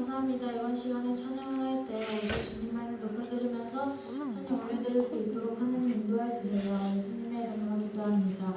감사합니다. 이번 시간에 찬양을 할 때 우리 주님만을 높여드리면서 찬양 올려드릴 수 있도록 하나님 인도해 주세요. 예수님의 이름으로 기도합니다.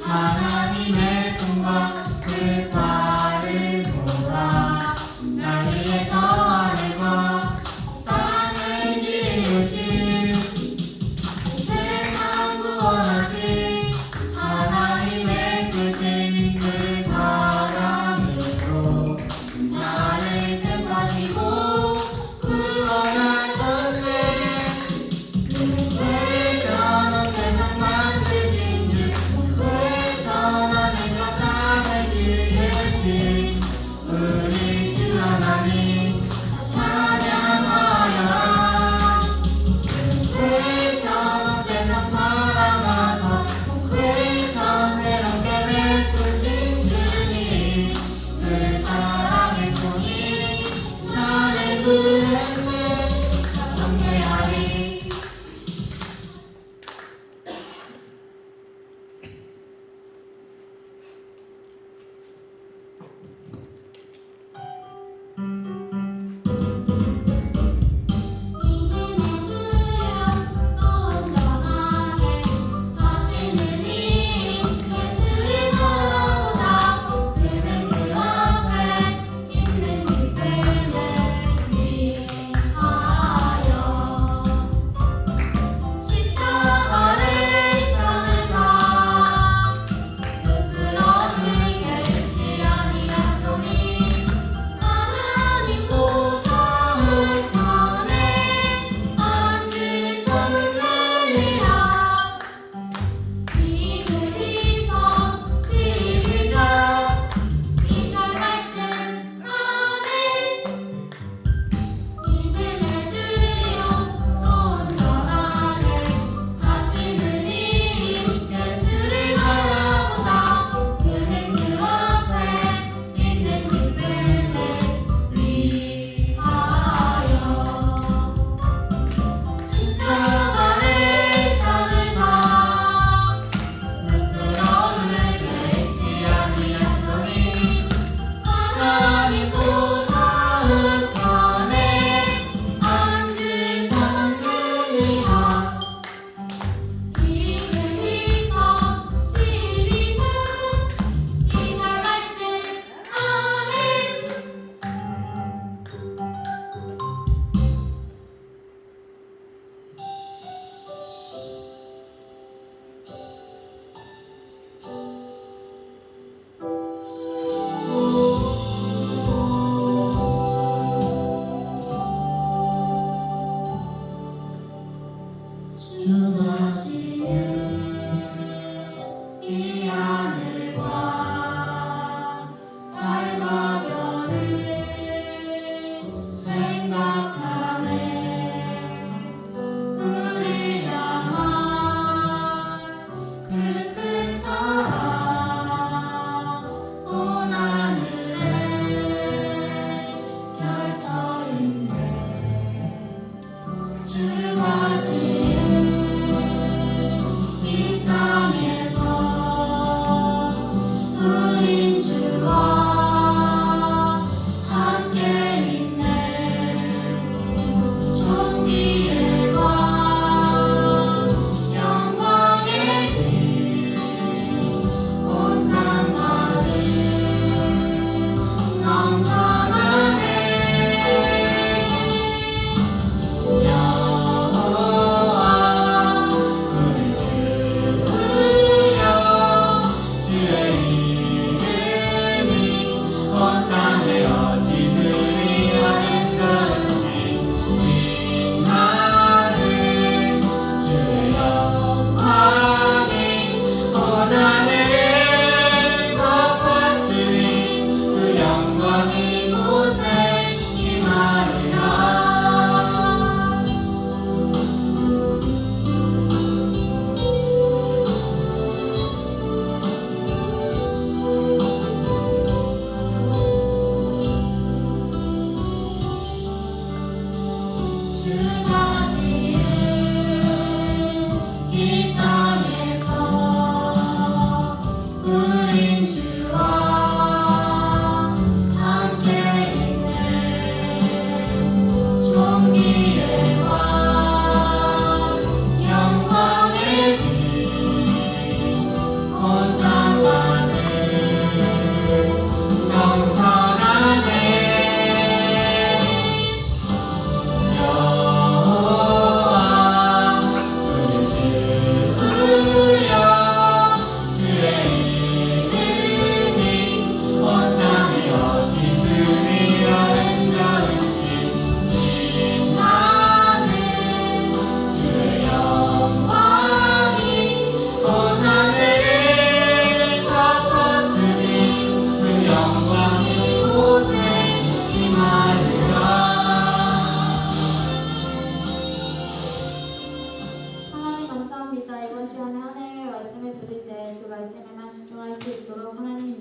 하나님의 손과 그 발을 모아 날 위해 저 하늘과 땅을 지으신 세상 구원하신 하나님의 크신 그 사랑으로 나를 택하시고 구원하셨네. 그외전 세상 만드신 주 하늘과 땅을 지으신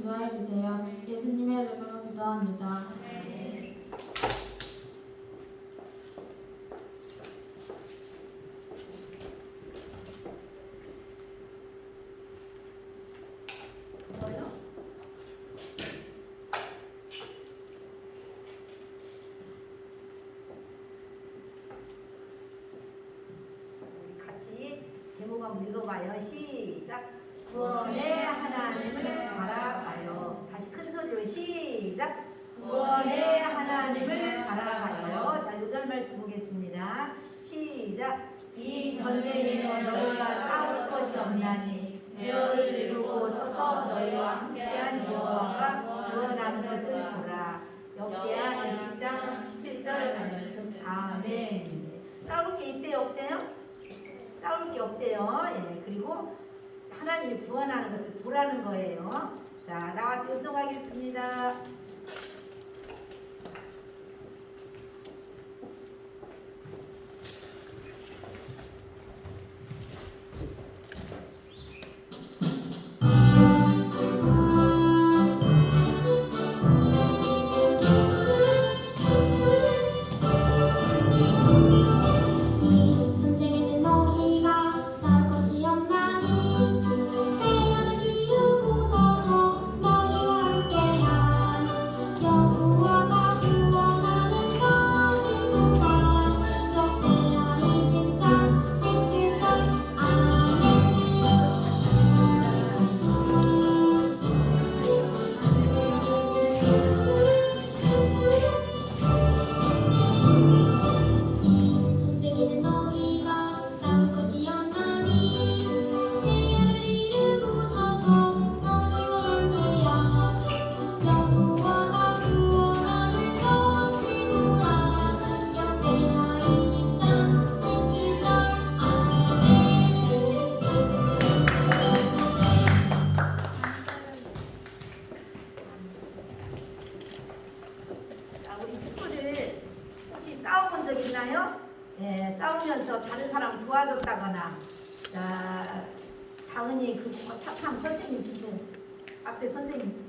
인도하여 주세요. 예수님의 이름으로 기도합니다. 같이 제목 한번 읽어봐요. 시작. 구원의 하나님을 바라봐요. 다시 큰 소리로 시작. 구원의 하나님을 바라봐요. 자, 요절 말씀 보겠습니다. 시작. 이 전쟁에는 너희가 싸울 것이 없나니 대열을 이루고 서서 너희와 함께한 여호와가 구원하는 것을 보라. 역대하 20장 17절 말씀. 아멘. 싸울 게 있대요, 없대요? 싸울 게 없대요. 예, 그리고 하나님이 구원하는 것을 보라는 거예요. 자, 나와서 요청하겠습니다. 전쟁에는 너희가 싸울 것이 없나니 대열을 이루고 서서 너희와 함께한 여호와가 구원하는 것을 보라. 역대하 20장 17절 아멘. 전쟁에는 너희가 싸울 것이 없나니 대열을 이루고 서서 너희와 함께한 여호와가 구원하는 것을 보라. 역대하 20장 17절 아멘. 자, 우리 친구들 혹시 싸워본 적 있나요? 예, 싸우면서 다른 사람 도와줬다거나. 자, 다은이 그 사탕 선생님 주세요. 앞에 선생님.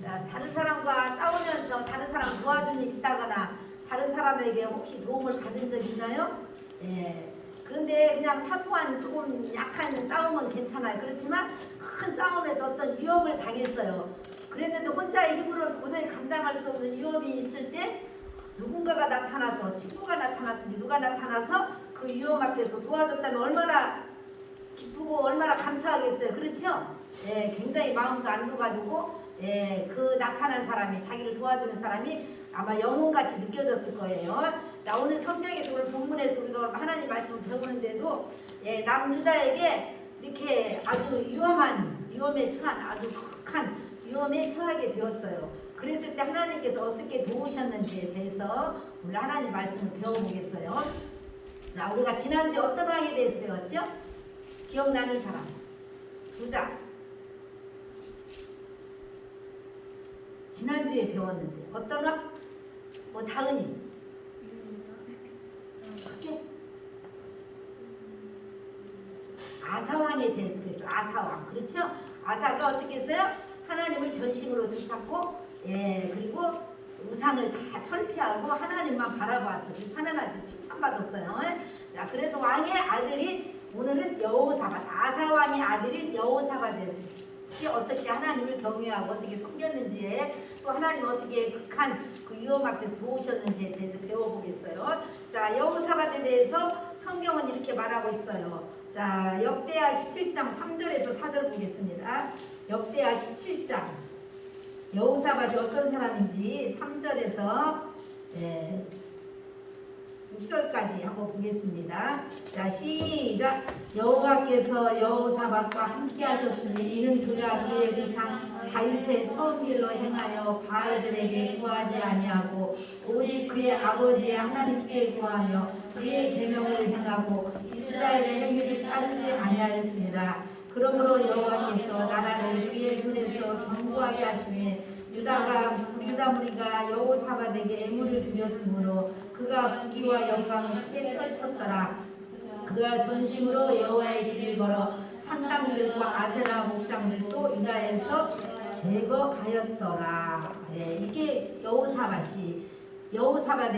자, 다른 사람과 싸우면서 다른 사람 도와준 일 있다거나 다른 사람에게 혹시 도움을 받은 적 있나요? 예. 그런데 그냥 사소한 조금 약한 싸움은 괜찮아요. 그렇지만 큰 싸움에서 어떤 위협을 당했어요. 그랬는데 혼자의 힘으로 도저히 감당할 수 없는 위협이 있을 때 누군가가 나타나서, 친구가 나타났든지 누가 나타나서 그 위험 앞에서 도와줬다면 얼마나 기쁘고 얼마나 감사하겠어요. 그렇죠? 예, 굉장히 마음도 안 녹아지고, 예, 그 나타난 사람이, 자기를 도와주는 사람이 아마 영혼같이 느껴졌을 거예요. 자, 오늘 성경에서, 오늘 본문에서 우리가 하나님 말씀을 배우는데도, 예, 남유다에게 이렇게 아주 위험에 처한, 아주 극한 위험에 처하게 되었어요. 그랬을 때 하나님께서 어떻게 도우셨는지에 대해서 오늘 하나님 말씀을 배워보겠어요. 자, 우리가 지난주에 어떤 왕에 대해서 배웠죠? 기억나는 사람? 주자. 지난주에 배웠는데 어떤 왕? 뭐 다은이? 크게? 아사왕에 대해서 배웠어요. 아사왕. 그렇죠? 아사가 어떻게 했어요? 하나님을 전심으로 쫓았고, 예, 그리고 우상을 다 철폐하고 하나님만 바라보았어요. 그래서 하나님한테 칭찬받았어요. 자, 그래서 왕의 아들인, 오늘은 여호사밧, 아사왕의 아들인 여호사밧이 어떻게 하나님을 경외하고 어떻게 섬겼는지에, 또 하나님 어떻게 극한 그 위험 앞에서 도우셨는지에 대해서 배워보겠어요. 자, 여호사밧에 대해서 성경은 이렇게 말하고 있어요. 자, 역대하 17장 3절에서 4절 보겠습니다. 역대하 17장. 여호사밧이 어떤 사람인지 3절에서 6절까지 한번 보겠습니다. 자, 시작. 여호와께서 여호사밧과 함께 하셨으니 이는 그가 그의 조상 다윗의 처음 일로 행하여 바알들에게 구하지 아니하고 오직 그의 아버지의 하나님께 구하며 그의 계명을 행하고 이스라엘의 행위를 따르지 아니하였습니다. 그러므로 여호와께서 나라를 그의 손에서 견고하게 하시매 유다 무리가 여호사밧에게 애물을 드렸으므로 그가 부귀와 영광을 크게 펼쳤더라. 그가 전심으로 여호와의 길을 걸어 산당들과 아세라 목상들도 유다에서 제거하였더라. 예, 이게 여호사밧에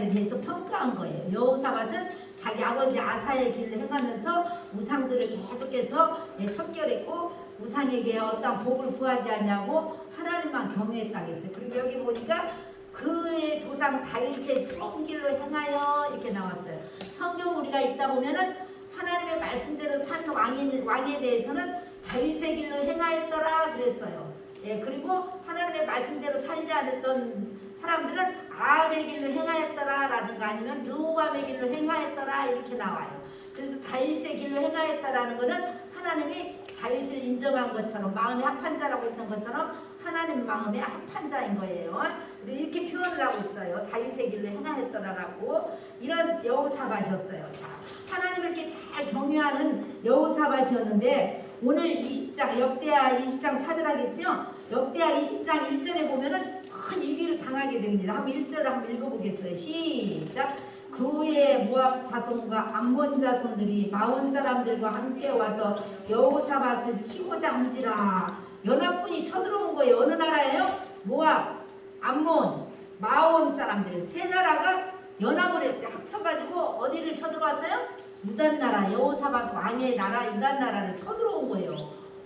대해서 평가한 거예요. 여호사밧은 자기 아버지 아사의 길을 행하면서 우상들을 계속해서 척결했고 우상에게 어떤 복을 구하지 않냐고 하나님만 경외했다고 했어요. 그리고 여기 보니까 그의 조상 다윗의 처음 길로 행하여 이렇게 나왔어요. 성경 우리가 읽다 보면은 하나님의 말씀대로 산 왕에 대해서는 다윗의 길로 행하였더라 그랬어요. 예, 그리고 하나님의 말씀대로 살지 않았던 사람들은 아합의 길로 행하였더라라든가 아니면 르호밤의 길로 행하였더라 이렇게 나와요. 그래서 다윗의 길로 행하였다라는 것은 하나님이 다윗을 인정한 것처럼 마음에 합한 자라고 했던 것처럼 하나님 마음에 합한 자인 거예요. 이렇게 표현을 하고 있어요. 다윗의 길로 행하였더라라고 이런 여호사밧이었어요. 하나님을 이렇게 잘 경외하는 여호사밧이었는데 오늘 20장 역대하 20장 찾으라겠죠? 역대하 20장 1절에 보면은 큰 위기를 당하게 됩니다. 한번 1절을 한번 읽어보겠어요. 시작. 그의 모압 자손과 암몬 자손들이 마온 사람들과 함께 와서 여호사밧을 치고자 한지라. 연합군이 쳐들어온 거예요. 어느 나라예요? 모압, 암몬, 마온 사람들 세 나라가 연합을 했어요. 합쳐가지고 어디를 쳐들어왔어요? 유단 나라, 여호사밧 왕의 나라 유단 나라를 쳐들어온 거예요.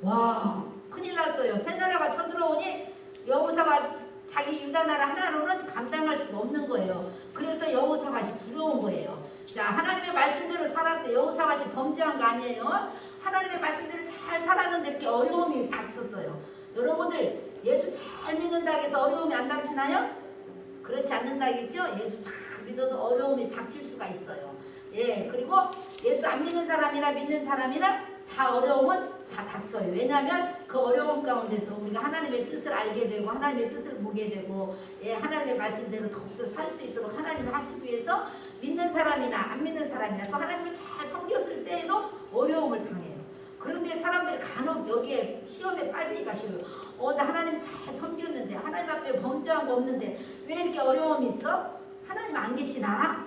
와, 큰일 났어요. 세 나라가 쳐들어오니 여호사밧 자기 유다 나라 하나로는 감당할 수가 없는 거예요. 그래서 여호사밧이 두려운 거예요. 자, 하나님의 말씀대로 살았어요. 여호사밧이 범죄한 거 아니에요. 하나님의 말씀대로 잘 살았는데 이렇게 어려움이 닥쳤어요. 여러분들 예수 잘 믿는다고 해서 어려움이 안 닥치나요? 그렇지 않는다겠죠? 예수 잘 믿어도 어려움이 닥칠 수가 있어요. 예, 그리고 예수 안 믿는 사람이나 믿는 사람이나 다 어려움은 다 닥쳐요. 왜냐하면 그 어려움 가운데서 우리가 하나님의 뜻을 알게 되고 하나님의 뜻을 보게 되고 예, 하나님의 말씀대로 더욱더 살 수 있도록 하나님을 하시기 위해서 믿는 사람이나 안 믿는 사람이나 또 하나님을 잘 섬겼을 때에도 어려움을 당해요. 그런데 사람들이 간혹 여기에 시험에 빠지기가 싫어요. 나 하나님 잘 섬겼는데 하나님 앞에 범죄한 거 없는데 왜 이렇게 어려움이 있어? 하나님 안 계시나?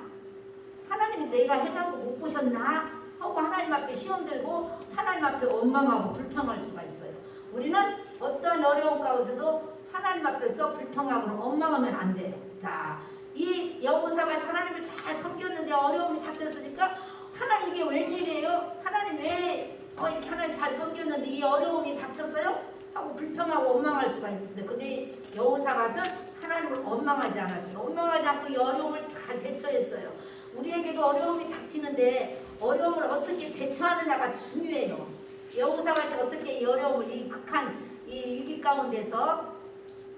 하나님이 내가 행한 거 못 보셨나? 하고 하나님 앞에 시험 들고 하나님 앞에 원망하고 불평할 수가 있어요. 우리는 어떤 어려움 가운데서도 하나님 앞에서 불평하고 원망하면 안 돼요. 자, 이 여호사밧이 하나님을 잘 섬겼는데 어려움이 닥쳤으니까 하나님 이게 웬일이에요? 하나님 왜 이렇게 하나님 잘 섬겼는데 이 어려움이 닥쳤어요? 하고 불평하고 원망할 수가 있었어요. 근데 여호사밧은 하나님을 원망하지 않았어요. 원망하지 않고 이 어려움을 잘 대처했어요. 우리에게도 어려움이 닥치는데 어려움을 어떻게 대처하느냐가 중요해요. 여호사밧이 어떻게 이 어려움을 이 극한 이 위기 가운데서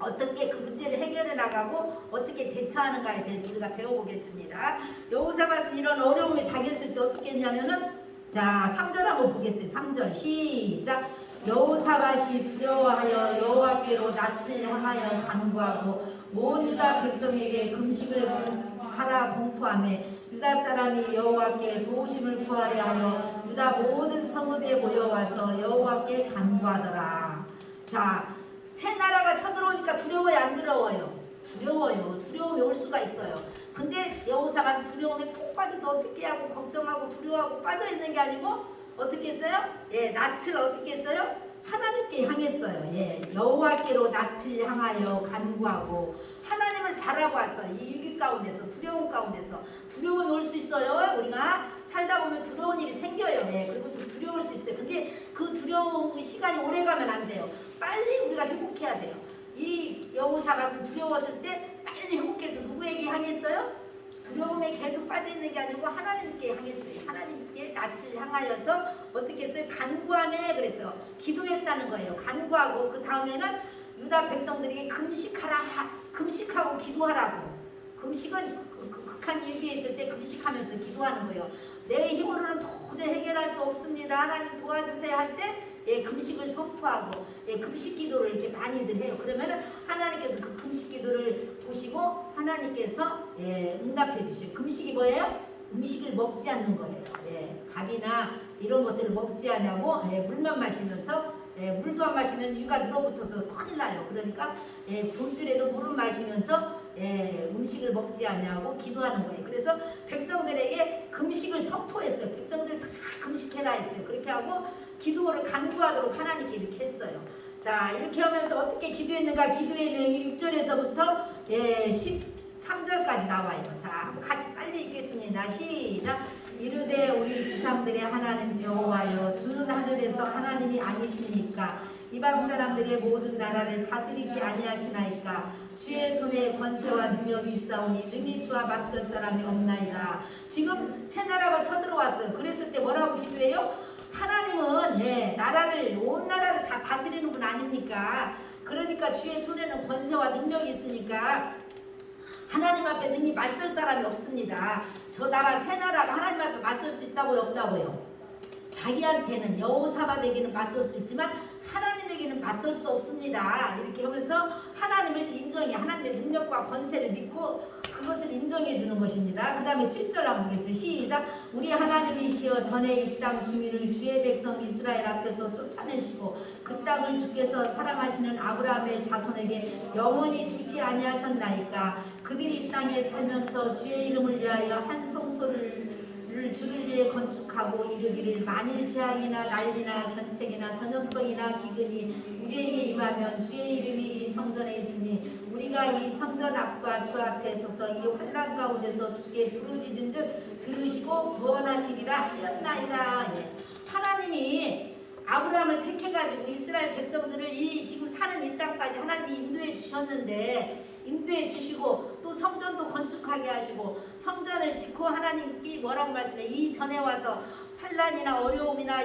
어떻게 그 문제를 해결해 나가고 어떻게 대처하는가에 대해서 우리가 배워보겠습니다. 여호사밧은 이런 어려움이 닥쳤을 때 어떻게 했냐면은 자 3절 한번 보겠어요. 3절 시작. 여호사밧이 두려워하여 여호와께로 낯을 향하여 간구하고 온 유다 백성에게 금식을 하라 공포하며 유다 사람이 여호와께 도우심을 구하려 하여 유다 모든 성읍에 모여와서 여호와께 간구하더라. 자, 새 나라가 쳐들어오니까 두려워요, 안 두려워요? 두려워요. 두려움이 올 수가 있어요. 근데 여호사밧이 두려움에 푹 빠져서 어떻게 하고 걱정하고 두려워하고 빠져 있는 게 아니고 어떻게 했어요? 예, 낯을 어떻게 했어요? 하나님께 향했어요. 예, 여호와께로 낯을 향하여 간구하고 하나님을 바라보았어요. 이 위기 가운데서 두려움 가운데서 두려움이 올 수 있어요. 우리가 살다 보면 두려운 일이 생겨요. 예, 그리고 또 두려울 수 있어요. 근데 그 두려움의 시간이 오래 가면 안 돼요. 빨리 우리가 회복해야 돼요. 이 여호사밧은 두려웠을 때 빨리 회복해서 누구에게 향했어요? 두려움에 계속 빠져있는 게 아니고 하나님께 향했어요. 하나님께 낯을 향하여서 어떻게 했어요? 간구하며 그랬어요. 기도했다는 거예요. 간구하고 그 다음에는 유다 백성들에게 금식하고 기도하라고. 금식은 극한 위기에 있을 때 금식하면서 기도하는 거예요. 내 힘으로는 도저히 해결할 수 없습니다. 하나님 도와주세요 할 때 예, 금식을 선포하고 예, 금식 기도를 이렇게 많이들 해요. 그러면은 하나님께서 그 금식 기도를 보시고 하나님께서 예, 응답해 주시고 금식이 뭐예요? 음식을 먹지 않는 거예요. 예, 밥이나 이런 것들을 먹지 않냐고 예, 물만 마시면서 예, 물도 안 마시면 유가 늘어붙어서 큰일 나요. 그러니까 예, 굶더라도 물을 마시면서 예, 음식을 먹지 않냐고 기도하는 거예요. 그래서 백성들에게 금식을 선포했어요. 백성들 다 금식해라 했어요. 그렇게 하고 기도를 간구하도록 하나님께 이렇게 했어요. 자, 이렇게 하면서 어떻게 기도했는가? 기도의 내용이 6절에서부터 13절까지 나와요. 자, 한번 같이 빨리 읽겠습니다. 시작. 이르되 우리 조상들의 하나님 여호와여, 주는 하늘에서 하나님이 아니시니까 이방 사람들의 모든 나라를 다스리지 아니하시나이까. 주의 손에 권세와 능력이 있사오니 능히 주와 맞설 사람이 없나이다. 지금 새 나라가 쳐들어왔어요. 그랬을 때 뭐라고 기도해요? 하나님은 나라를, 온 나라를 다 다스리는 분 아닙니까? 그러니까 주의 손에는 권세와 능력이 있으니까 하나님 앞에 능히 맞설 사람이 없습니다. 저 나라 새 나라가 하나님 앞에 맞설 수 있다고요, 없다고요? 자기한테는, 여호사밧에게는 맞설 수 있지만 하나님에게는 맞설 수 없습니다. 이렇게 하면서 하나님을 인정해, 하나님의 능력과 권세를 믿고 그것을 인정해 주는 것입니다. 그 다음에 7절 한번 보겠어요. 시작. 우리 하나님이시여, 전에 이 땅 주민을 주의 백성 이스라엘 앞에서 쫓아내시고 그 땅을 주께서 사랑하시는 아브라함의 자손에게 영원히 주지 아니하셨나이까. 그들이 이 땅에 살면서 주의 이름을 위하여 한 성소를 주를 위해 건축하고 이르기를 만일 재앙이나 난리나 견책이나 전염병이나 기근이 우리에게 임하면 주의 이름이 이 성전에 있으니 우리가 이 성전 앞과 주 앞에 서서 이 환난 가운데서 주께 부르짖은즉 들으시고 구원하시리라 하였나이다. 하나님이 아브라함을 택해가지고 이스라엘 백성들을 이 지금 사는 이 땅까지 하나님이 인도해 주셨는데, 인도해 주시고 또 성전도 건축하게 하시고 성전을 짓고 하나님께 뭐라고 말씀해? 이 전에 와서 환난이나 어려움이나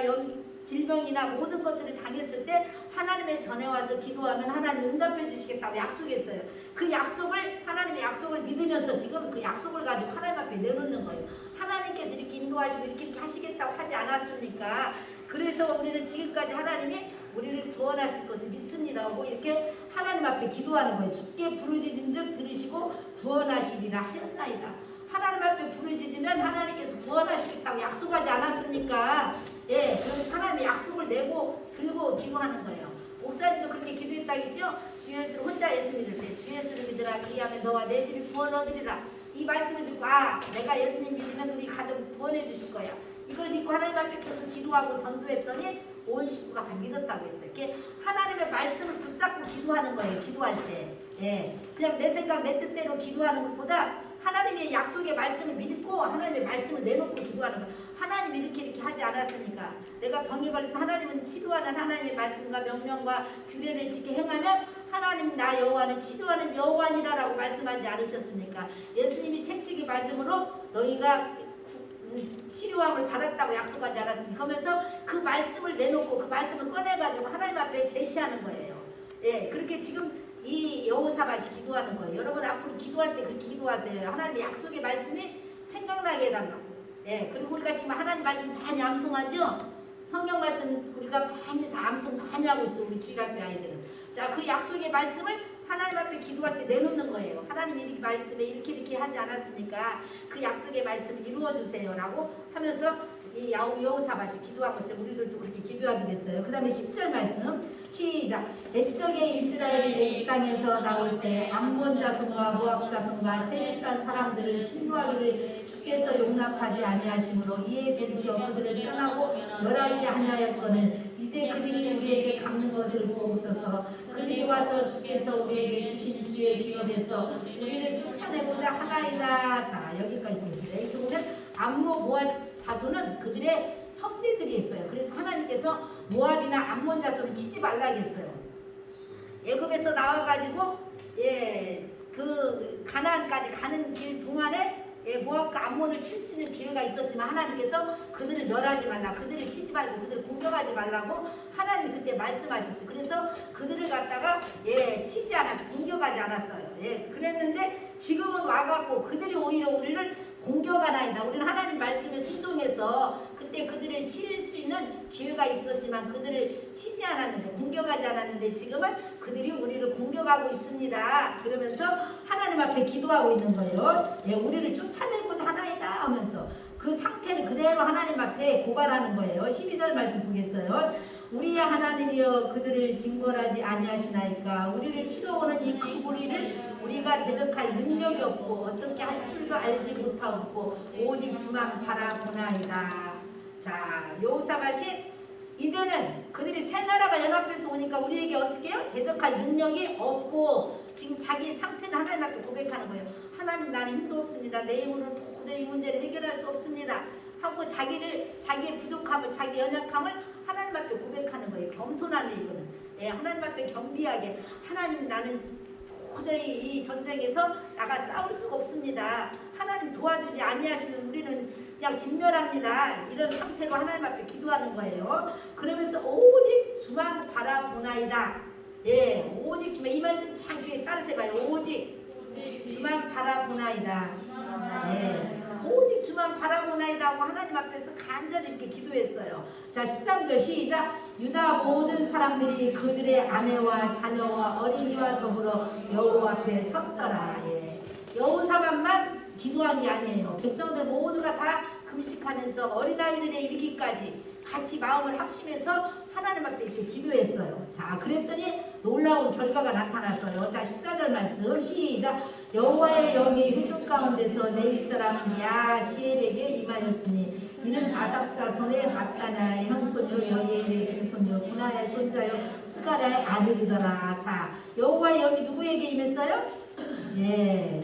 질병이나 모든 것들을 당했을 때 하나님의 전에 와서 기도하면 하나님 응답해 주시겠다고 약속했어요. 그 약속을, 하나님의 약속을 믿으면서 지금 그 약속을 가지고 하나님 앞에 내놓는 거예요. 하나님께서 이렇게 인도하시고 이렇게 하시겠다고 하지 않았습니까? 그래서 우리는 지금까지 하나님이 우리를 구원하실 것을 믿습니다 하고 이렇게 하나님 앞에 기도하는 거예요. 주께 부르짖은즉 들으시고 구원하시리라 하였나이다. 하나님 앞에 부르짖으면 하나님께서 구원하시겠다고 약속하지 않았습니까? 그래서 하나님의 약속을 내고 들고 기도하는 거예요. 목사님도 그렇게 기도했다겠죠? 주 예수를 혼자 예수 믿을 때 주 예수를 믿으라 그리하면 너와 내 집이 구원 얻으리라. 이 말씀을 듣고 내가 예수님 믿으면 우리 가족 구원해 주실 거야. 이걸 믿고 하나님 앞에 계속 기도하고 전도했더니 온 식구가 다 믿었다고 했어요. 이렇게 하나님의 말씀을 붙잡고 기도하는 거예요. 기도할 때. 그냥 내 생각 내 뜻대로 기도하는 것보다 하나님의 약속의 말씀을 믿고 하나님의 말씀을 내놓고 기도하는 거예요. 하나님이 이렇게 하지 않았으니까. 내가 병에 걸려서 하나님은 치료하는 하나님의 말씀과 명령과 규례를 지켜 행하면 하나님 나 여호와는 치료하는 여호와니라라고 말씀하지 않으셨습니까? 예수님이 채찍이 맞음으로 너희가 치료함을 받았다고 약속하지 않았습니까? 그러면서 그 말씀을 내놓고 그 말씀을 꺼내가지고 하나님 앞에 제시하는 거예요. 그렇게 지금 이 여호사밧이 기도하는 거예요. 여러분 앞으로 기도할 때 그렇게 기도하세요. 하나님의 약속의 말씀이 생각나게 해달라고. 그리고 우리가 지금 하나님 말씀 많이 암송하죠? 성경 말씀 우리가 많이 다 암송 많이 하고 있어요. 우리 주일학교 아이들은. 자, 그 약속의 말씀을 하나님 앞에 기도할 때 내놓는 거예요. 하나님이 이렇게 말씀에 이렇게 하지 않았습니까? 그 약속의 말씀을 이루어주세요 라고 하면서 이 여호사밧이 기도하고 있어요. 우리들도 그렇게 기도하겠어요. 그 다음에 10절 말씀 시작. 옛적에 이스라엘이 이 땅에서 나올 때 암몬 자손과 모압 자손과 세일산 사람들을 침노하기를 주께서 용납하지 아니하심으로 이에 돌이켜 그들을 떠나고 멸하지 아니하였거늘 이제 그들이 우리에게 갚는 것을 보옵소서. 그들이 와서 주께서 우리에게 주신 주의 기업에서 우리를 쫓아내고자 하나이다. 자, 여기까지 보입니다. 여기서 보면 암몬 모압 자손은 그들의 형제들이 있어요. 그래서 하나님께서 모압이나 암몬 자손을 치지 말라 했어요. 애굽에서 나와가지고 그 가나안까지 가는 길 동안에 모압과 암몬을 칠 수 있는 기회가 있었지만 하나님께서 그들을 멸하지 말라, 그들을 치지 말고 그들을 공격하지 말라고 하나님이 그때 말씀하셨어요. 그래서 그들을 갖다가 치지 않았어요. 공격하지 않았어요. 그랬는데 지금은 와갖고 그들이 오히려 우리를 공격하나이다. 우리는 하나님 말씀에 순종해서 그때 그들을 칠 수 있는 기회가 있었지만 그들을 치지 않았는데, 공격하지 않았는데 지금은 그들이 우리를 공격하고 있습니다. 그러면서 하나님 앞에 기도하고 있는 거예요. 우리를 쫓아내고자 하나이다 하면서 그 상태를 그대로 하나님 앞에 고발하는 거예요. 12절 말씀 보겠어요. 우리의 하나님이여 그들을 징벌하지 아니하시나이까. 우리를 치러오는 이 큰 무리를 우리가 대적할 능력이 없고 어떻게 할 줄도 알지 못하고 오직 주만 바라보나이다. 자, 여호사밧이 이제는 그들이 새 나라가 연합해서 오니까 우리에게 어떻게 해요? 대적할 능력이 없고 지금 자기 상태는 하나님 앞에 고백하는 거예요. 하나님 나는 힘도 없습니다. 내 힘으로는 도저히 이 문제를 해결할 수 없습니다. 하고 자기의 부족함을 자기 연약함을 하나님 앞에 고백하는 거예요. 겸손함이 이거는. 예, 하나님 앞에 겸비하게 하나님 나는 도저히 이 전쟁에서 나가 싸울 수가 없습니다. 하나님 도와주지 아니하시는 우리는 그냥 진멸합니다. 이런 상태로 하나님 앞에 기도하는 거예요. 그러면서 오직 주만 바라보나이다. 예, 오직 주만 이 말씀 참 귀에 따라서 해봐요. 오직 주만 바라보나이다. 예, 오직 주만 바라보나이다 하고 하나님 앞에서 간절히 이렇게 기도했어요. 자 13절 시작. 유다 모든 사람들이 그들의 아내와 자녀와 어린이와 더불어 여호와 앞에 섰더라. 예. 여호사밧만 기도한 게 아니에요. 백성들 모두가 다 금식하면서 어린아이들에 이르기까지 같이 마음을 합심해서 하나님 앞에 이렇게 기도했어요. 자 그랬더니 놀라운 결과가 나타났어요. 자 14절 말씀 시작. 여호와의 영이 회중 가운데서 내 윗사람 야시엘에게 임하였으니 이는 아삽 자손의 마따나의 형손요 여이엘의 증손요 분하의 손자요 스가랴의 아들이더라. 자 여호와의 영이 누구에게 임했어요? 예.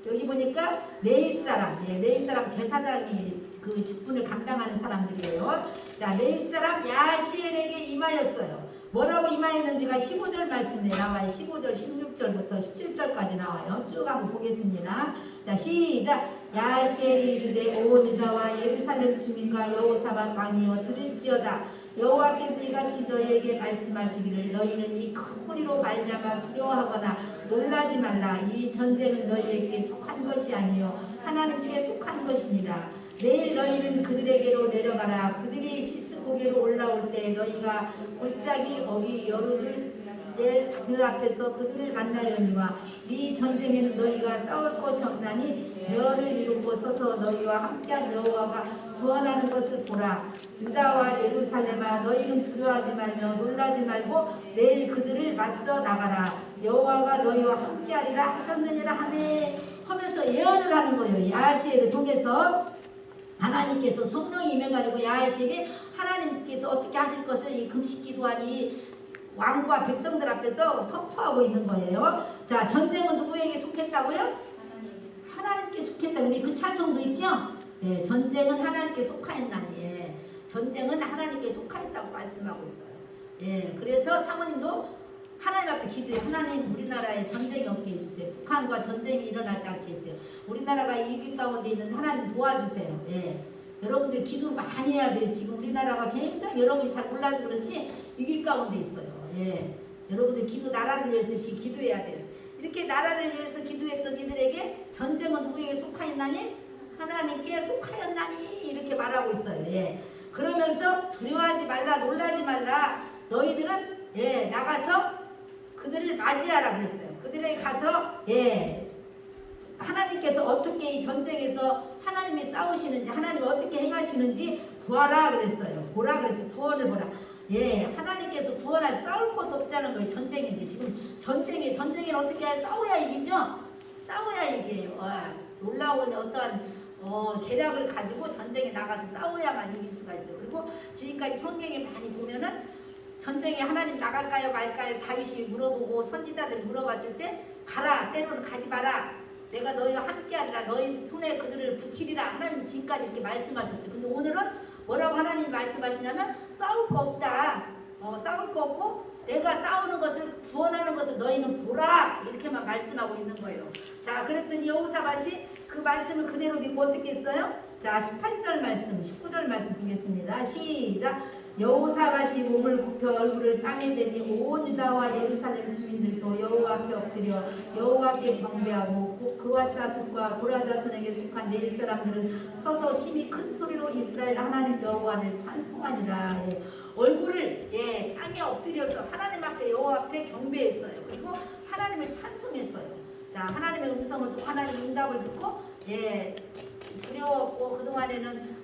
여기 보니까 네윗사람, 예, 네윗사람 제사장이 그 직분을 감당하는 사람들이에요. 자, 네윗사람 야시엘에게 임하였어요. 뭐라고 임하였는지가 15절 말씀에 나와요. 15절, 16절부터 17절까지 나와요. 쭉 한번 보겠습니다. 자, 시작. 야시엘이 이르되 오 유다와 예루살렘 주민과 여호사밧 왕이여 들을지어다. 여호와께서 이같이 너희에게 말씀하시기를 너희는 이 큰 무리로 말미암아 두려워하거나 놀라지 말라. 이 전쟁은 너희에게 속한 것이 아니요 하나님께 속한 것이니라. 내일 너희는 그들에게로 내려가라. 그들이 시스고개로 올라올 때 너희가 골짜기 어기 여루를 낼 그 앞에서 그들을 만나려니와 이 전쟁에는 너희가 싸울 것이 없나니 멸을 이루고 서서 너희와 함께한 여호와가 구원하는 것을 보라. 유다와 예루살렘아 너희는 두려워하지 말며 놀라지 말고 내일 그들을 맞서 나가라. 여호와가 너희와 함께하리라 하셨느니라 하면서 예언을 하는 거예요. 야시엘을 통해서 하나님께서 성령이 임해가지고 야시엘에게 하나님께서 어떻게 하실 것을 이 금식 기도한 이 왕과 백성들 앞에서 선포하고 있는 거예요. 자, 전쟁은 누구에게 속했다고요? 하나님께 속했다. 근데 그 찬송도 있죠? 예, 전쟁은 하나님께 속하였나니. 예, 전쟁은 하나님께 속하였다고 말씀하고 있어요. 예, 그래서 사모님도 하나님 앞에 기도해. 하나님 우리나라에 전쟁이 없게 해주세요. 북한과 전쟁이 일어나지 않게 해주세요. 우리나라가 이 위기 가운데 있는 하나님 도와주세요. 예. 여러분들 기도 많이 해야 돼요. 지금 우리나라가 굉장히 여러분이 잘 몰라서 그렇지 위기 가운데 있어요. 예. 여러분들 기도 나라를 위해서 이렇게 기도해야 돼요. 이렇게 나라를 위해서 기도했던 이들에게 전쟁은 누구에게 속하였나니? 하나님께 속하였나니 이렇게 말하고 있어요. 예. 그러면서 두려워하지 말라 놀라지 말라 너희들은 예 나가서 그들을 맞이하라 그랬어요. 그들에게 가서 예 하나님께서 어떻게 이 전쟁에서 하나님이 싸우시는지 하나님이 어떻게 행하시는지 보아라 그랬어요. 보라 그랬어요. 구원을 보라. 예, 하나님께서 구원할 싸울 것도 없다는 거예요. 전쟁인데 지금 전쟁에 어떻게 해야 싸워야 이기죠? 싸워야 이겨요. 놀라운 어떠한 계략을 가지고 전쟁에 나가서 싸워야만 이길 수가 있어요. 그리고 지금까지 성경에 많이 보면은 전쟁에 하나님 나갈까요 말까요 다윗이 물어보고 선지자들이 물어봤을 때 가라 때로는 가지 마라 내가 너희와 함께하리라 너희 손에 그들을 붙이리라 하나님 지금까지 이렇게 말씀하셨어요. 근데 오늘은 뭐라고 하나님 말씀하시냐면 싸울 거 없다. 싸울 거 없고 내가 싸우는 것을 구원하는 것을 너희는 보라 이렇게만 말씀하고 있는 거예요. 자 그랬더니 여호사밧이 그 말씀을 그대로 믿고 어떻게 했어요? 자 18절 말씀 19절 말씀 보겠습니다. 시작. 여호사밧이 몸을 굽혀 얼굴을 땅에 대니 온 유다와 예루살렘 주민들도 여호와 앞에 엎드려 여호와께 경배하고 그와 자손과 고라 자손에게 속한 레위 사람들은 서서 심히 큰 소리로 이스라엘 하나님 여호와를 찬송하니라. 예. 얼굴을 예, 땅에 엎드려서 하나님 앞에 여호와 앞에 경배했어요. 그리고 하나님을 찬송했어요. 자 하나님의 음성을 듣고 하나님의 응답을 듣고 예. 두려웠고 그동안에는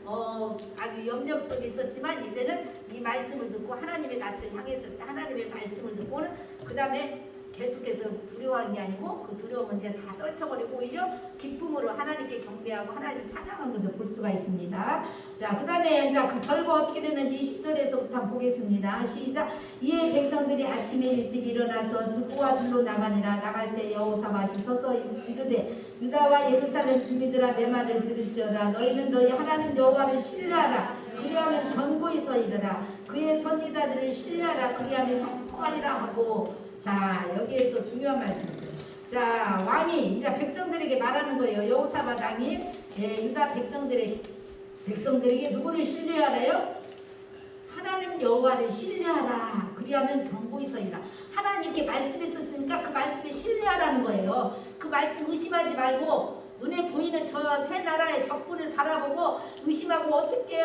아주 염려 속에 있었지만 이제는 이 말씀을 듣고 하나님의 낯을 향했을 때 하나님의 말씀을 듣고는 그 다음에 계속해서 두려워하는 게 아니고 그 두려움은 이제 다 떨쳐버리고 오히려 기쁨으로 하나님께 경배하고 하나님을 찬양한 것을 볼 수가 있습니다. 자, 그 다음에 이제 그 결과 어떻게 됐는지 10절에서부터 한번 보겠습니다. 시작. 이에 백성들이 아침에 일찍 일어나서 누구와 둘로 나가니라. 나갈 때 여호사밧이 서서 이르되 유다와 예루살렘 주민들아 내 말을 들을지어다. 너희는 너희 하나님 여호와를 신뢰하라. 그리하면 견고히 서 이르라. 그의 선지자들을 신뢰하라. 그리하면 형통하리라 하고. 자, 여기에서 중요한 말씀이 있어요. 자, 왕이 이제 백성들에게 말하는 거예요. 여호사밧 왕이 유다 백성들에게 누구를 신뢰하래요? 하나님 여호와를 신뢰하라. 그리하면 견고히 서이라. 하나님께 말씀했었으니까 그 말씀에 신뢰하라는 거예요. 그 말씀 의심하지 말고 눈에 보이는 저 세 나라의 적군을 바라보고 의심하고 어떻게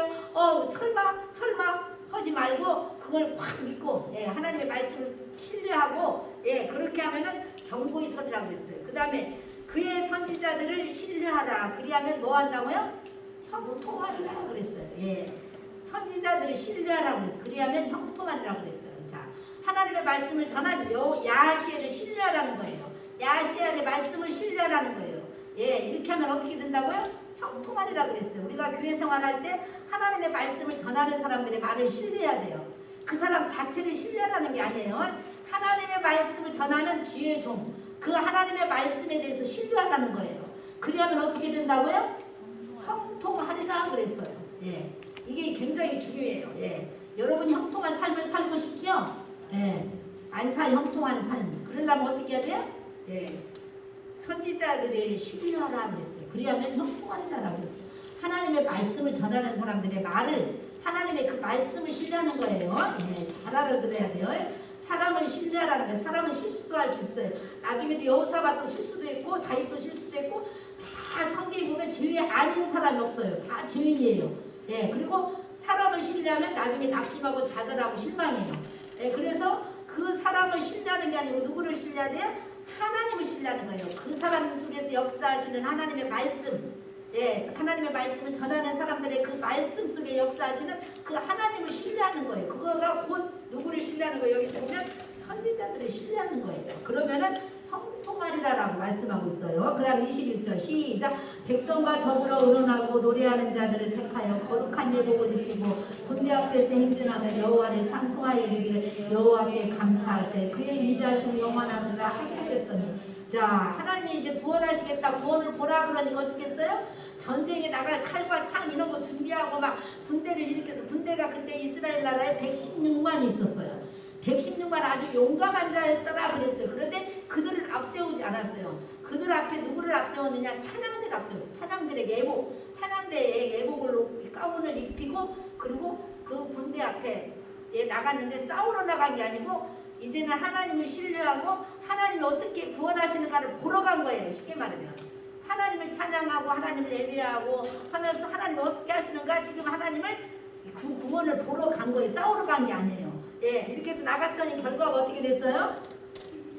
설마 하지 말고 그걸 확 믿고 하나님의 말씀을 신뢰하고 그렇게 하면은 견고히 서지라고 했어요. 그 다음에 그의 선지자들을 신뢰하라. 그리하면 뭐 한다고요? 형통하리라 그랬어요. 선지자들을 신뢰하라고 그랬어요. 그리하면 형통하리라고 그랬어요. 자, 하나님의 말씀을 전한 야시엘을 신뢰하라는 거예요. 야시엘의 말씀을 신뢰하라는 거예요. 이렇게 하면 어떻게 된다고요? 형통하리라고 그랬어요. 우리가 교회 생활할 때 하나님의 말씀을 전하는 사람들의 말을 신뢰해야 돼요. 그 사람 자체를 신뢰하라는 게 아니에요. 하나님의 말씀을 전하는 주의 종, 그 하나님의 말씀에 대해서 신뢰하라는 거예요. 그리하면 어떻게 된다고요? 형통하리라 그랬어요. 이게 굉장히 중요해요. 여러분이 형통한 삶을 살고 싶죠? 안사 형통한 삶. 그러려면 어떻게 해야 돼요? 선지자들을 신뢰하라 그랬어요. 그리하면 형통하리라고 그랬어요. 하나님의 말씀을 전하는 사람들의 말을 하나님의 그 말씀을 신뢰하는 거예요. 잘 알아들어야 돼요. 사람을 신뢰하라는 거예요. 사람은 실수도 할 수 있어요. 나중에도 여호사밧도 실수도 했고 다윗도 실수도 했고 다 성경에 보면 죄 아닌 사람이 없어요. 다 죄인이에요. 그리고 사람을 신뢰하면 나중에 낙심하고 좌절하고 실망해요. 그래서 그 사람을 신뢰하는 게 아니고 누구를 신뢰해야 돼요? 하나님을 신뢰하는 거예요. 그 사람 속에서 역사하시는 하나님의 말씀, 하나님의 말씀을 전하는 사람들의 그 말씀 속에 역사하시는 그 하나님을 신뢰하는 거예요. 그거가 곧 누구를 신뢰하는 거예요? 여기서 보면 선지자들을 신뢰하는 거예요. 그러면은 형통하리라라고 말씀하고 있어요. 그 다음 21절 시작. 백성과 더불어 의논하고 노래하는 자들을 택하여 거룩한 예복을 입히고 군대 앞에서 행진하며 여호와를 찬송하여 이르기를 여호와께 감사하세 그의 인자하심이 영원하도다 하게 됐더니 자, 하나님이 이제 구원하시겠다 구원을 보라 그러니까 어떻게 했어요? 전쟁에 나갈 칼과 창 이런 거 준비하고 막 군대를 일으켜서 군대가 그때 이스라엘 나라에 116만이 있었어요. 116만 아주 용감한 자였더라 그랬어요. 그런데 그들을 앞세우지 않았어요. 그들 앞에 누구를 앞세웠느냐? 찬양대를 앞세웠어요. 찬양대의 예복, 찬양대의 예복을 가운을 입히고 그리고 그 군대 앞에 나갔는데 싸우러 나간 게 아니고 이제는 하나님을 신뢰하고 하나님이 어떻게 구원하시는가를 보러 간 거예요. 쉽게 말하면 하나님을 찬양하고 하나님을 예배하고 하면서 하나님 어떻게 하시는가 지금 하나님을 구원을 보러 간 거예요. 싸우러 간 게 아니에요. 이렇게 해서 나갔더니 결과가 어떻게 됐어요?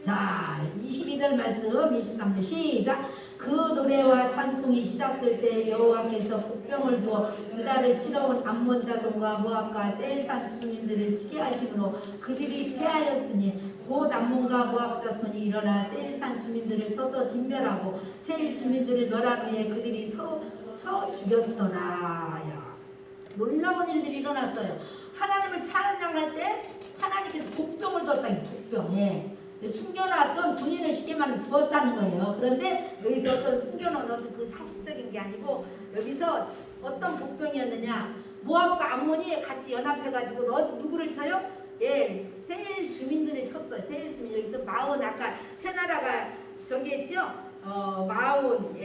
자, 22절 말씀 23절 시작. 그 노래와 찬송이 시작될 때 여호와께서 국병을 두어 유다를 치러온 암몬 자손과 모압과 세일산 주민들을 치게 하심으로 그들이 패하였으니 곧 암몬과 모압 자손이 일어나 세일산 주민들을 쳐서 진멸하고 세일 주민들을 멸한 후에 그들이 서로 쳐 죽였더라. 놀라운 일들이 일어났어요. 하나님을 찬양할 때 하나님께서 복병을 뒀다 해서 복병. 숨겨놨던 군인을 쉽게 말하면 두었다는 거예요. 그런데 여기서 어떤 숨겨놓은 어떤 그 사실적인 게 아니고 여기서 어떤 복병이었느냐? 모압과 암몬이 같이 연합해가지고 누구를 쳐요? 세일 주민들을 쳤어요. 세일 주민 여기서 마온 아까 세 나라가 저기 했죠? 마온,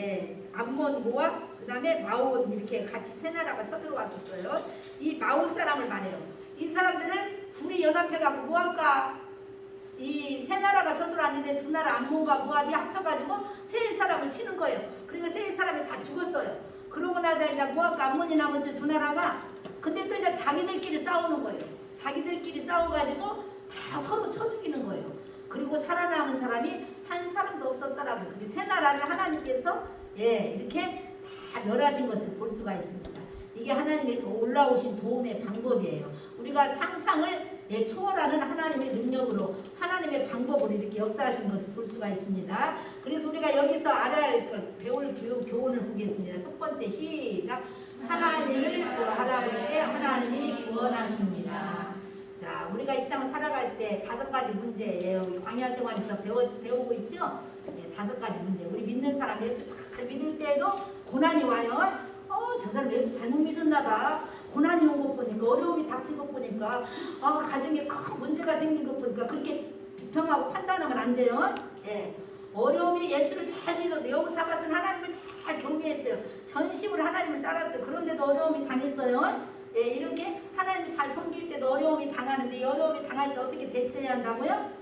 암몬, 모압, 그 다음에 마온 이렇게 같이 세 나라가 쳐들어왔었어요. 이 마온 사람을 말해요. 이 사람들을 둘이 연합해가지고 모압과 이 세 나라가 쳐들어왔는데 두 나라 암몬과 모압이 합쳐가지고 세일 사람을 치는 거예요. 그러니까 세일 사람이 다 죽었어요. 그러고 나자 이제 모압과 암몬이 남은 두 나라가 근데 또 이제 자기들끼리 싸우는 거예요. 자기들끼리 싸워가지고 다 서로 쳐 죽이는 거예요. 그리고 살아남은 사람이 한 사람도 없었다라고 해서 세 나라를 하나님께서 이렇게 다 멸하신 것을 볼 수가 있습니다. 이게 하나님의 올라오신 도움의 방법이에요. 우리가 상상을 예, 초월하는 하나님의 능력으로 하나님의 방법으로 이렇게 역사하시는 것을 볼 수가 있습니다. 그래서 우리가 여기서 알아야 할 것, 배울 교훈을 보겠습니다. 첫 번째 시작. 하나님을 구하라고 할 때 하나님이 구원하십니다. 자, 우리가 이 세상 살아갈 때 5가지 문제예요. 우리 광야 생활에서 배우고 있죠? 네, 5가지 문제. 우리 믿는 사람 예수 잘 믿을 때도 고난이 와요. 저 사람 예수 잘못 믿었나 봐. 고난이 온 것 보니까, 어려움이 닥친 것 보니까, 가정에 큰 문제가 생긴 것 보니까 그렇게 비평하고 판단하면 안 돼요. 예. 어려움이 예수를 잘 믿어도 여호사밧은 하나님을 잘 경외했어요. 전심으로 하나님을 따랐어요. 그런데도 어려움이 당했어요. 예, 이렇게 하나님을 잘 섬길 때도 어려움이 당하는데, 이 어려움이 당할 때 어떻게 대처해야 한다고요?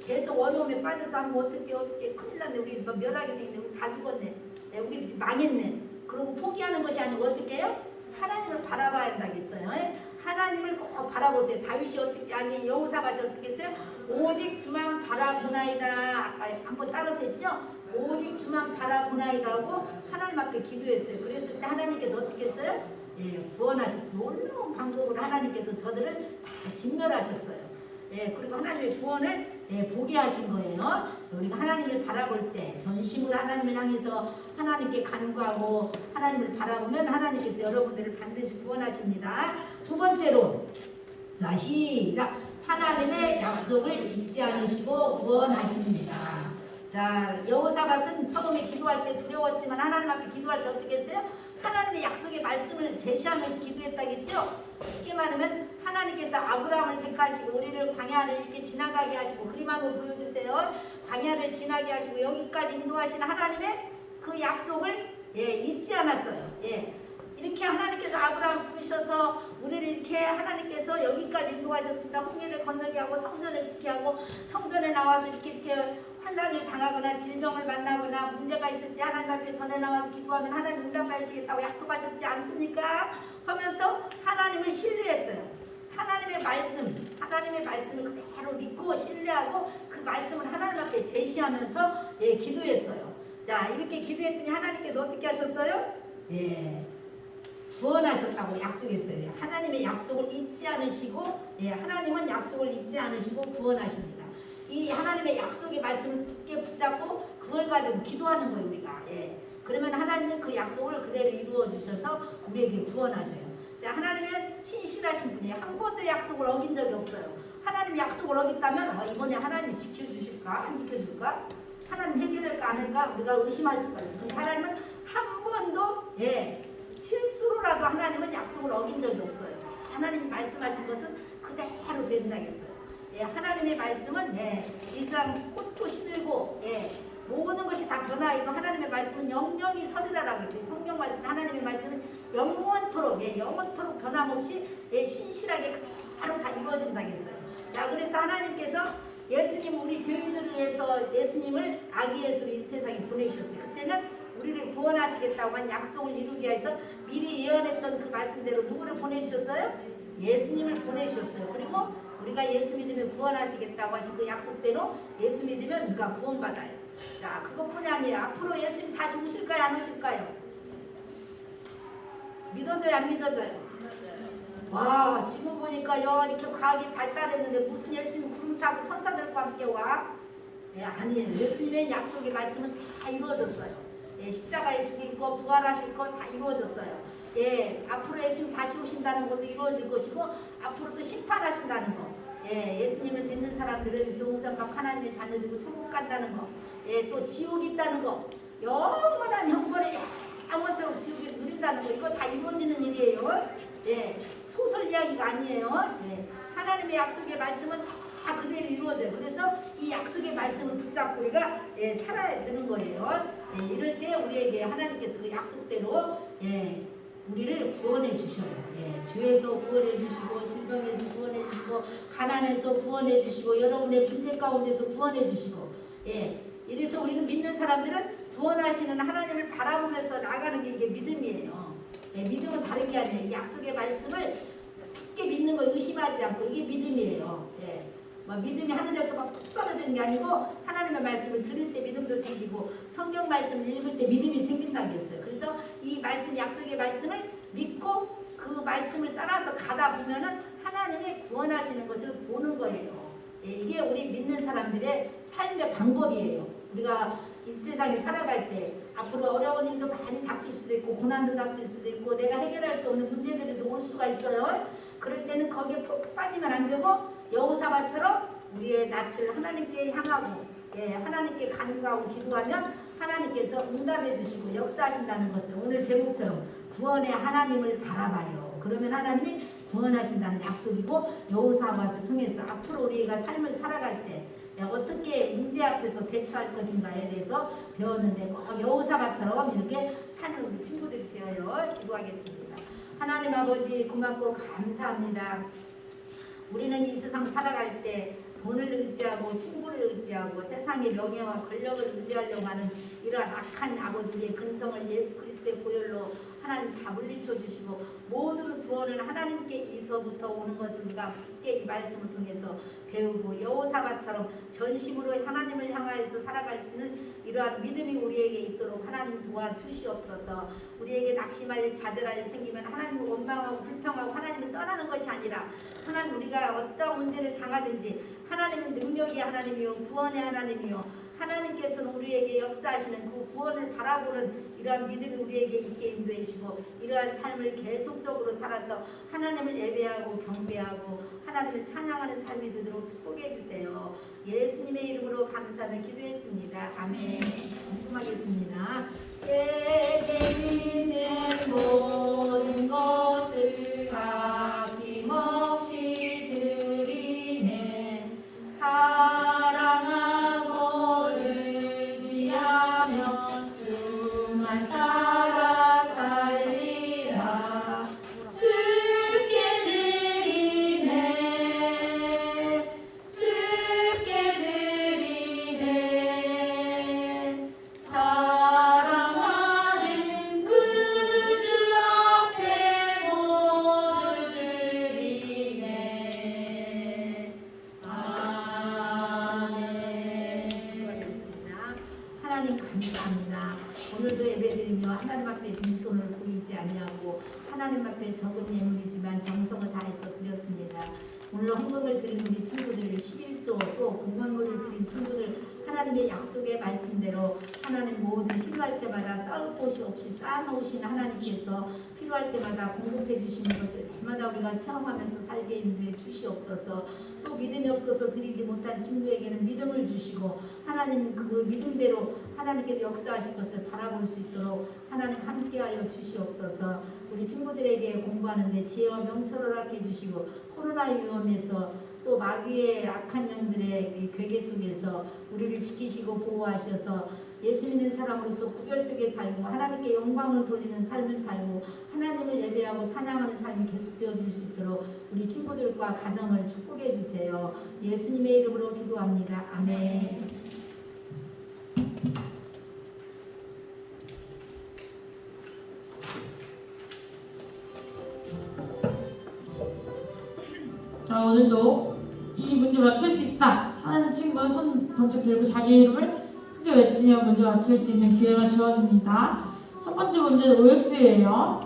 계속 어려움에 빠져서 하면 어떻게 큰일 났네. 우리 멸하게 생겼네. 우리 다 죽었네. 예, 우리 이제 망했네. 그러고 포기하는 것이 아니고 어떻게 해요? 하나님을 바라봐야 한다겠어요. 예? 하나님을 꼭 바라보세요. 다윗이 어떻게, 아니 여호사밧이 어떻게 했어요? 오직 주만 바라보나이다. 아까 한번 따라서 했죠? 오직 주만 바라보나이다 하고 하나님 앞에 기도했어요. 그랬을 때 하나님께서 어떻게 했어요? 예, 구원하셨어요. 놀라운 방법으로 하나님께서 저들을 다 진멸하셨어요. 예, 그리고 하나님의 구원을 보게 하신 거예요. 우리가 하나님을 바라볼 때 전심으로 하나님을 향해서 하나님께 간구하고 하나님을 바라보면 하나님께서 여러분들을 반드시 구원하십니다. 두 번째로, 자 시작. 하나님의 약속을 잊지 않으시고 구원하십니다. 자, 여호사밧은 처음에 기도할 때 두려웠지만 하나님 앞에 기도할 때 어떻게 했어요? 하나님의 약속의 말씀을 제시하면서 기도했다겠죠? 쉽게 말하면 하나님께서 아브라함을 택하시고 우리를 광야를 이렇게 지나가게 하시고 그림 한번 보여주세요. 광야를 지나게 하시고 여기까지 인도하시는 하나님의 그 약속을 잊지 않았어요. 이렇게 하나님께서 아브라함 부르셔서 우리를 이렇게 하나님께서 여기까지 인도하셨습니다. 홍해를 건너게 하고 성전을 지키게 하고 성전에 나와서 이렇게 환난을 당하거나 질병을 만나거나 문제가 있을 때 하나님 앞에 전에 나와서 기도하면 하나님 응답하시겠다고 약속하셨지 않습니까? 하면서 하나님을 신뢰했어요. 하나님의 말씀을 그대로 믿고 신뢰하고 그 말씀을 하나님 앞에 제시하면서 기도했어요. 자, 이렇게 기도했더니 하나님께서 어떻게 하셨어요? 구원하셨다고 약속했어요. 하나님의 약속을 잊지 않으시고, 하나님은 약속을 잊지 않으시고 구원하십니다. 이 하나님의 약속의 말씀을 굳게 붙잡고 그걸 가지고 기도하는 거예요, 우리가. 그러면 하나님은 그 약속을 그대로 이루어 주셔서 우리에게 구원하셔요. 자, 하나님은 신실하신 분이에요. 한 번도 약속을 어긴 적이 없어요. 하나님 약속을 어겼다면 이번에 하나님이 지켜주실까? 안 지켜줄까? 하나님 해결할까 안 할까? 우리가 의심할 수가 있어요. 근데 하나님은 한 번도 실수로라도 하나님은 약속을 어긴 적이 없어요. 하나님이 말씀하신 것은 그대로 된다겠어요. 하나님의 말씀은 이 세상 꽃도 시들고 모든 것이 다 변화해도 하나님의 말씀은 영영이 서리라라고 했어요. 성경 말씀 하나님의 말씀은 영원토록 변함없이 신실하게 그대로 다 이루어진다겠어요. 자, 그래서 하나님께서 예수님 우리 죄인들을 위해서 예수님을 아기 예수를 이 세상에 보내주셨어요. 그때는 우리를 구원하시겠다고 한 약속을 이루기 위해서 미리 예언했던 그 말씀대로 누구를 보내주셨어요? 예수님을 보내주셨어요. 그리고 우리가 예수 믿으면 구원하시겠다고 하신 그 약속대로 예수 믿으면 우리가 구원받아요. 자, 그것뿐이 아니에요. 앞으로 예수님 다시 오실까요? 안 오실까요? 믿어져요? 안 믿어져요? 와, 지금 보니까 이렇게 과학이 발달했는데 무슨 예수님 구름 타고 천사들과 함께 와? 아니에요. 예수님의 약속의 말씀은 다 이루어졌어요. 십자가에 죽일 거, 부활하실 거 다 이루어졌어요. 앞으로 예수님 다시 오신다는 것도 이루어질 것이고 앞으로 또 심판하신다는 거. 예수님을 믿는 사람들은 정성각 하나님의 자녀들고 천국 간다는 거. 또 지옥이 있다는 거. 영원한 형벌을 영원토록 지옥에서 누린다는 거. 이거 다 이루어지는 일이에요. 소설 이야기가 아니에요. 하나님의 약속의 말씀은 다 그대로 이루어져요. 그래서 이 약속의 말씀을 붙잡고 우리가 살아야 되는 거예요. 이럴 때 우리에게 하나님께서 그 약속대로 우리를 구원해 주셔요. 죄에서 구원해 주시고 질병에서 구원해 주시고 가난에서 구원해 주시고 여러분의 문제 가운데서 구원해 주시고 이래서 우리는 믿는 사람들은 구원하시는 하나님을 바라보면서 나가는 게 이게 믿음이에요. 믿음은 다른 게 아니에요. 이 약속의 말씀을 굳게 믿는 거 의심하지 않고 이게 믿음이에요. 믿음이 하늘에서 막 툭 떨어지는 게 아니고 하나님의 말씀을 들을 때 믿음도 생기고 성경 말씀을 읽을 때 믿음이 생긴다고 했어요. 그래서 이 말씀 약속의 말씀을 믿고 그 말씀을 따라서 가다 보면은 하나님이 구원하시는 것을 보는 거예요. 예, 이게 우리 믿는 사람들의 삶의 방법이에요. 우리가 이 세상에 살아갈 때 앞으로 어려운 일도 많이 닥칠 수도 있고 고난도 닥칠 수도 있고 내가 해결할 수 없는 문제들이 올 수가 있어요. 그럴 때는 거기에 푹 빠지면 안 되고 여호사밧처럼 우리의 낯을 하나님께 향하고 하나님께 간구하고 기도하면 하나님께서 응답해 주시고 역사하신다는 것을 오늘 제목처럼 구원의 하나님을 바라봐요. 그러면 하나님이 구원하신다는 약속이고 여호사밧을 통해서 앞으로 우리가 삶을 살아갈 때 어떻게 문제 앞에서 대처할 것인가에 대해서 배웠는데 여호사밧처럼 이렇게 사는 우리 친구들이 되어요. 기도하겠습니다. 하나님 아버지 고맙고 감사합니다. 우리는 이 세상 살아갈 때 돈을 의지하고 친구를 의지하고 세상의 명예와 권력을 의지하려고 하는 이러한 악한 아버지의 근성을 예수 그리스도의 보혈로 하나님 다 물리쳐 주시고 모든 구원은 하나님께서부터 오는 것을 우리가 굳게 이 말씀을 통해서 배우고 여호사밧처럼 전심으로 하나님을 향하여서 살아갈 수 있는 이러한 믿음이 우리에게 있도록 하나님 도와주시옵소서. 우리에게 낙심할 일 좌절할 일 생기면 하나님을 원망하고 불평하고 하나님을 떠나는 것이 아니라 하나님 우리가 어떤 문제를 당하든지 하나님은 능력의 하나님이요 구원의 하나님이요 하나님께서는 우리에게 역사하시는 그 구원을 바라보는 이러한 믿음이 우리에게 있게 인도해 주시고 이러한 삶을 계속적으로 살아서 하나님을 예배하고 경배하고 하나님을 찬양하는 삶이 되도록 축복해 주세요. 예수님의 이름으로 감사하며 기도했습니다. 아멘. 말씀하겠습니다. 예배드리는 모든 것을 아낌없이 드리네. 사랑하고 의지하며 주만 따라 살리라. 주께 드리네 주께 드리네 사랑하는 그 주 앞에 모두 드리네. 하나님 감사합니다. 오늘도 예배드리며 하나님 앞에 빈손을 보이지 아니하고 하나님 앞에 적은 예물이지만 정성을 다해서 드렸습니다. 오늘 헌금을 드린 우리 친구들 11조 또 공헌물을 드린 친구들 하나님의 약속의 말씀대로 하나님 모든 필요할 때마다 쌓을 곳이 없이 쌓아놓으신 하나님께서 필요할 때마다 공급해 주시는 것을 날마다 우리가 체험하면서 살게 인도해 주시옵소서. 또 믿음이 없어서 드리지 못한 친구에게는 믿음을 주시고 하나님 그 믿음대로 하나님께서 역사하실 것을 바라볼 수 있도록 하나님 함께하여 주시옵소서. 우리 친구들에게 공부하는데 지혜와 명철을 허락해 주시고 코로나 위험에서 또 마귀의 악한 영들의 괴계 속에서 우리를 지키시고 보호하셔서 예수 믿는 사람으로서 구별되게 살고 하나님께 영광을 돌리는 삶을 살고 하나님을 예배하고 찬양하는 삶이 계속되어질 수 있도록 우리 친구들과 가정을 축복해 주세요. 예수님의 이름으로 기도합니다. 아멘. 자, 오늘도 이 문제 맞출 수 있다 하는 친구 손 번쩍 들고 자기 이름을 크게 외치며 문제 맞출 수 있는 기회가 주어집니다. 첫 번째 문제는 OX예요.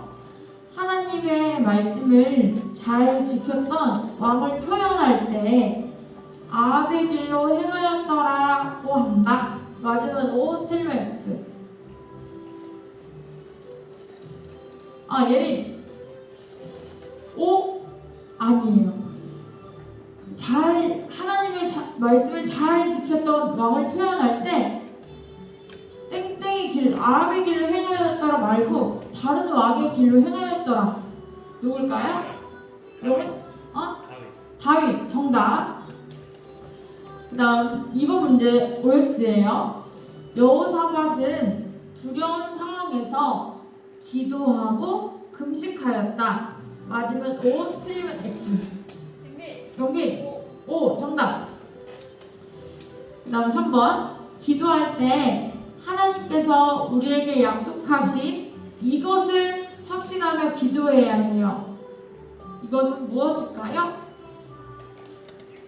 하나님의 말씀을 잘 지켰던 왕을 표현할 때 아합의 길로 행하였더라고 한다. 맞으면 O, 틀리면 X. 예린 O? 아니에요. 하나님의 말씀을 잘 지켰던 왕을 표현할 때 땡땡의 길, 아합의 길로 행하였더라 말고 다른 왕의 길로 행하였더라. 누굴까요? 여러분? 다윗. 정답. 그 다음 2번 문제 OX예요. 여호사밧은 두려운 상황에서 기도하고 금식하였다. 맞으면 O, 틀리면 X. 용기. O. 정답. 그 다음 3번. 기도할 때 하나님께서 우리에게 약속하신 이것을 확신하며 기도해야 해요. 이것은 무엇일까요?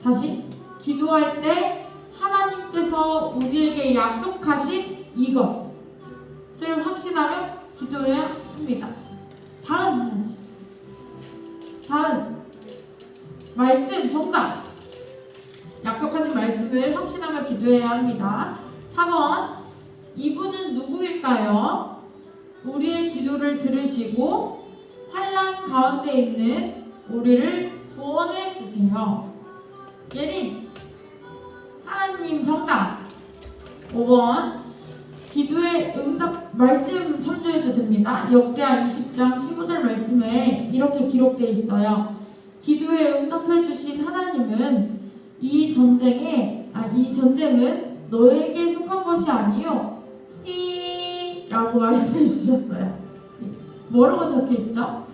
다시. 기도할 때 하나님께서 우리에게 약속하신 이것을 확신하며 기도해야 합니다. 다음. 말씀 정답. 약속하신 말씀을 확신하며 기도해야 합니다. 4번 이분은 누구일까요? 우리의 기도를 들으시고 환난 가운데 있는 우리를 구원해 주세요. 예린 하나님 정답. 5번 기도의 응답 말씀 참조해도 됩니다. 역대하 20장 15절 말씀에 이렇게 기록되어 있어요. 기도에 응답해 주신 하나님은 이 전쟁은 너에게 속한 것이 아니요 라고 말씀해 주셨어요. 뭐라고 적혀 있죠?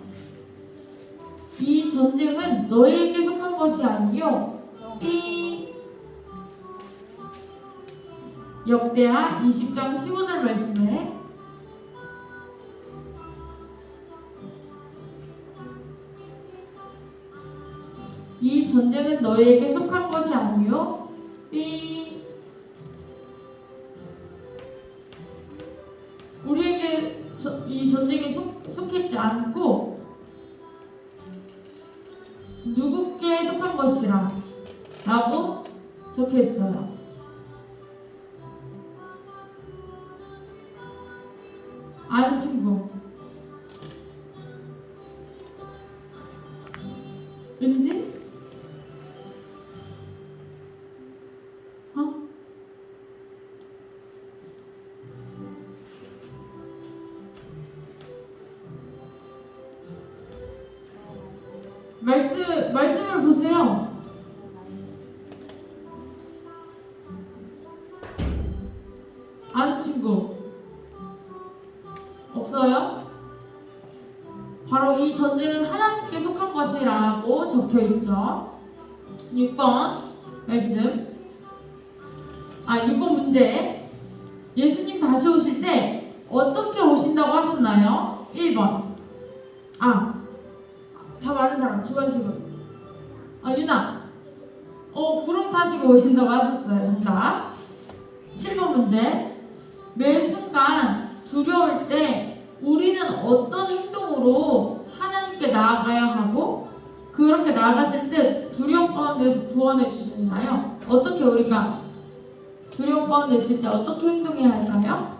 이 전쟁은 너에게 속한 것이 아니요 역대하 20장 15절 말씀에 이 전쟁은 너에게 속한 것이 아니요 우리에게 이 전쟁에 속했지 않고 누구께 속한 것이라 라고 적혀 있어요. 아는 친구 은지? 말씀을 보세요. 아는 친구 없어요? 바로 이 전쟁은 하나님께 속한 것이라고 적혀 있죠. 6번 말씀. 6번 문제. 예수님 다시 오실 때 어떻게 오신다고 하셨나요? 1번. 다 많은 사람 주관식으로. 유나. 구름 타시고 오신다고 하셨어요. 정답. 7번 문제. 매 순간 두려울 때 우리는 어떤 행동으로 하나님께 나아가야 하고 그렇게 나아갔을 때 두려움 가운데서 구원해 주시나요? 어떻게 우리가 두려움 가운데 있을 때 어떻게 행동해야 할까요?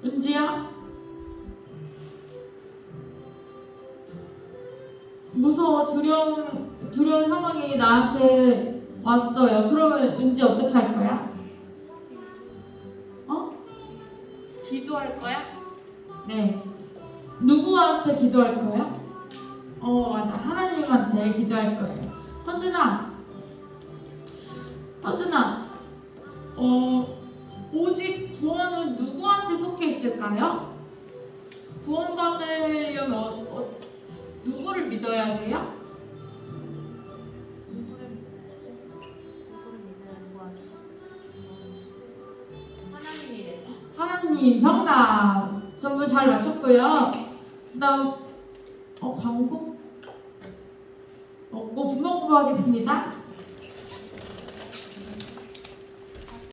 은지야? 무서워 두려운 상황이 나한테 왔어요. 그러면 은지 어떻게 할 거야? 기도할 거야? 네. 누구한테 기도할 거야? 맞아. 하나님한테 기도할 거예요. 허준아, 오직 구원은 누구한테 속해 있을까요? 구원받으려면 누구를 믿어야 돼요? 하나님 정답. 전부 잘 맞췄고요. 그다음 광고? 분명공부 하겠습니다.